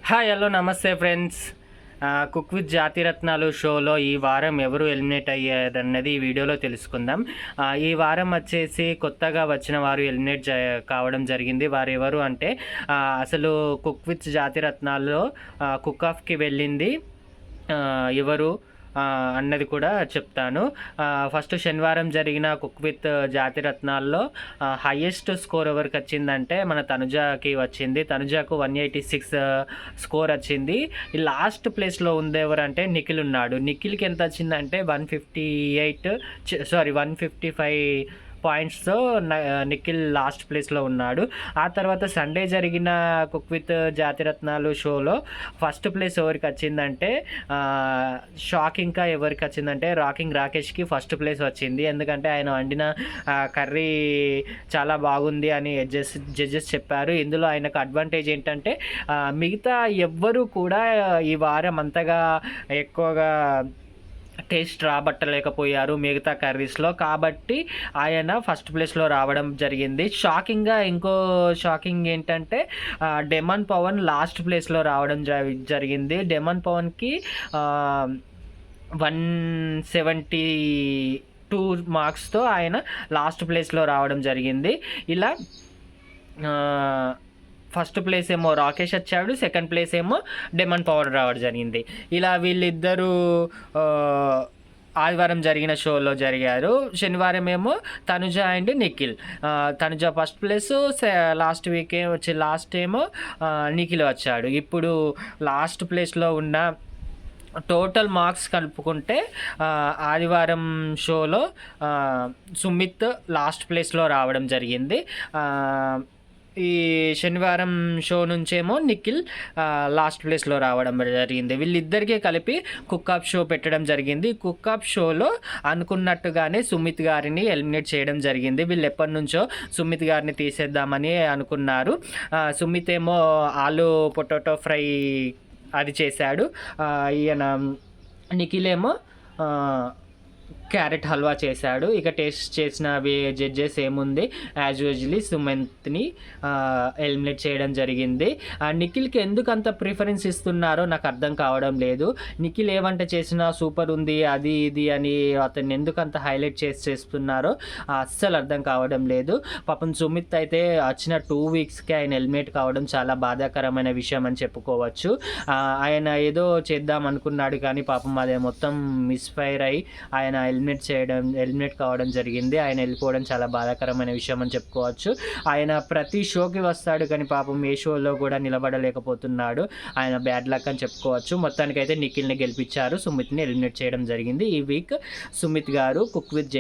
Hi hello నమస్తే friends. Cook with జాతిరత్నాలు షోలో ఈ వారం ఎవరు ఎలిమినేట్ అయ్యారన్నది ఈ వీడియోలో తెలుసుకుందాం. ఈ వారం వచ్చేసి కొత్తగా వచ్చిన వారు ఎలిమినేట్ కావడం జరిగింది. వారు ఎవరు అంటే అసలు కుక్ విత్ జాతిరత్నాల్లో కుక్ ఆఫ్కి వెళ్ళింది ఎవరు అన్నది కూడా చెప్తాను. ఫస్ట్ శనివారం జరిగిన కుక్ విత్ జాతిరత్నాల్లో హైయెస్ట్ స్కోర్ ఎవరికి వచ్చిందంటే మన తనుజాకి వచ్చింది. తనుజాకు 186 స్కోర్ వచ్చింది. ఈ లాస్ట్ ప్లేస్లో ఉంది ఎవరంటే నిఖిల్ ఉన్నాడు. నిఖిల్కి ఎంత వచ్చిందంటే 155 పాయింట్స్తో నిఖిల్ లాస్ట్ ప్లేస్లో ఉన్నాడు. ఆ తర్వాత సండే జరిగిన కుక్ విత్ జాతిరత్నాలు షోలో ఫస్ట్ ప్లేస్ ఎవరికి వచ్చిందంటే షాకింగ్గా ఎవరికి వచ్చిందంటే రాకేష్కి ఫస్ట్ ప్లేస్ వచ్చింది. ఎందుకంటే ఆయన వండిన కర్రీ చాలా బాగుంది అని జడ్జెస్ చెప్పారు. ఇందులో ఆయనకు అడ్వాంటేజ్ ఏంటంటే మిగతా ఎవ్వరూ కూడా ఈ వారం అంతగా ఎక్కువగా టేస్ట్ రాబట్టలేకపోయారు మిగతా కర్రీస్లో, కాబట్టి ఆయన ఫస్ట్ ప్లేస్లో రావడం జరిగింది. ఇంకో షాకింగ్ ఏంటంటే డెమన్ పవన్ లాస్ట్ ప్లేస్లో రావడం జరిగింది. డెమన్ పవన్కి 172 మార్క్స్తో ఆయన లాస్ట్ ప్లేస్లో రావడం జరిగింది. ఇలా ఫస్ట్ ప్లేస్ ఏమో రాకేష్ వచ్చాడు, సెకండ్ ప్లేస్ ఏమో డెమన్ పవర్ రావడం జరిగింది. ఇలా వీళ్ళిద్దరూ ఆదివారం జరిగిన షోలో జరిగారు. శనివారం ఏమో Tanuja and Nikhil. Tanuja first place, last ఏమో నిఖిల్ వచ్చాడు. ఇప్పుడు లాస్ట్ ప్లేస్లో ఉన్న టోటల్ మార్క్స్ కలుపుకుంటే ఆదివారం షోలో సుమిత్ లాస్ట్ ప్లేస్లో రావడం జరిగింది. ఈ శనివారం షో నుంచేమో నిఖిల్ లాస్ట్ ప్లేస్లో రావడం జరిగింది. వీళ్ళిద్దరికీ కలిపి కుక్అప్ షో పెట్టడం జరిగింది. కుక్అప్ షోలో అనుకున్నట్టుగానే సుమిత్ గారిని ఎలిమినేట్ చేయడం జరిగింది. వీళ్ళు ఎప్పటి నుంచో సుమిత్ గారిని తీసేద్దామని అనుకున్నారు. సుమిత్ ఏమో ఆలు పొటాటో ఫ్రై అది చేశాడు. ఈయన నిఖిల్ ఏమో క్యారెట్ హల్వా చేశాడు. ఇక టేస్ట్ చేసిన జడ్జెస్ ఏముంది, యాజ్ యూజువల్లీ సుమంత్ని ఎలిమినేట్ చేయడం జరిగింది. నిఖిల్కి ఎందుకు అంత ప్రిఫరెన్స్ ఇస్తున్నారో నాకు అర్థం కావడం లేదు. నిఖిల్ ఏమంటే చేసినా సూపర్ ఉంది అది ఇది అని అతన్ని ఎందుకు అంత హైలైట్ చేస్తున్నారో అస్సలు అర్థం కావడం లేదు. పాపం సుమిత్ అయితే వచ్చిన 2 వీక్స్కి ఆయన ఎలిమినేట్ కావడం చాలా బాధాకరమైన విషయం అని చెప్పుకోవచ్చు. ఆయన ఏదో చేద్దాం అనుకున్నాడు కానీ పాపం అదే మొత్తం మిస్ఫైర్ అయి ఆయన ఎలిమినేట్ కావడం జరిగింది. ఆయన వెళ్ళిపోవడం చాలా బాధాకరమైన విషయం అని చెప్పుకోవచ్చు. ఆయన ప్రతి షోకి వస్తాడు కానీ పాపం ఏ షోలో కూడా నిలబడలేకపోతున్నాడు. ఆయన బ్యాడ్ లక్ అని చెప్పుకోవచ్చు. మొత్తానికైతే నిఖిల్ని గెలిపించారు, సుమిత్ని ఎలిమినేట్ చేయడం జరిగింది. ఈ వీక్ సుమిత్ గారు కుక్ విత్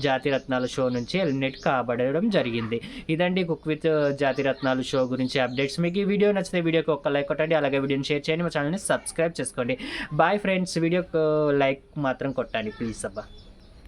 జాతిరత్నాల షో నుంచి ఎలిమినేట్ కాబడడం జరిగింది. ఇదండి కుక్ విత్ జాతిరత్నాలు షో గురించి అప్డేట్స్. మీకు ఈ వీడియో నచ్చితే వీడియోకి ఒక లైక్ కొట్టండి, అలాగే వీడియోని షేర్ చేయండి, మా ఛానల్ని సబ్స్క్రైబ్ చేసుకోండి. Bye friends. వీడియోకి లైక్ మాత్రం కొట్టండి ప్లీజ్ అబ్బా.